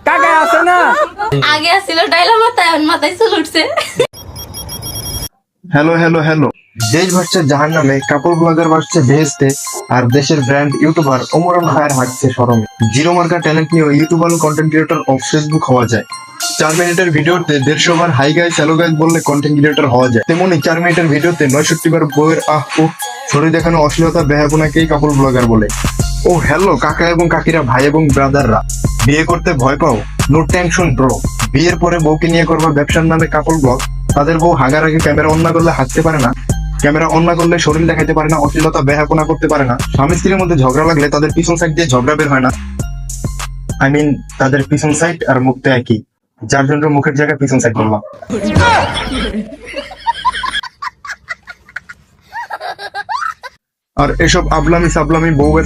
কাকা আছে না? আগে আসছিল ডাইলা মাথায়, এখন মাথায় চুল উঠছে। হ্যালো হ্যালো হ্যালো, দেশ ভাসছে জাহান নামে, কাপড় ব্লগার ভাসছে ভেস্তে, আর দেশের ব্র্যান্ড ইউটিউবার ওমরান খায়ের হাঁটছে শরমে। জিরো মার্কা ট্যালেন্ট নিয়ে YouTuber content creator of Facebook হওয়া যায়। 4 মিনিটের ভিডিওতে 150 বার হাই গাইস হ্যালো গাইস বললে কন্টেন্ট ক্রিয়েটর হওয়া যায়। তেমনি 4 মিনিটের ভিডিওতে 69 বার বউয়ের আহ উহ ছড়ি দেখানো অশ্লীলতা বেহাপনাকেই কাপড় ব্লগার বলে। ও হ্যালো কাকা এবং কাকিরা, ভাই এবং ব্রাদাররা, বিয়ে করতে ভয় পাও? No tension bro. বিয়ের পরে বউকে নিয়ে করবা ব্যবসার নামে কাপড় ব্লগ। তাদের বউ হাগার আগে ক্যামেরা অন না করলে হাঁটতে পারে না, ক্যামেরা অন না করলে শরীর দেখাতে পারে না, অশ্লীলতা বেহাপনা করতে পারে না। স্বামী স্ত্রীর মধ্যে ঝগড়া লাগলে তাদের পিছন সাইড দিয়ে ঝগড়া বের হয় না। আই মিন তাদের পিছন সাইড আর মুখটা একই, যার জন্য মুখের জায়গায় পিছন সাইড বললাম। আর এসব আবলামি সাবলামি বউ ব্যবসা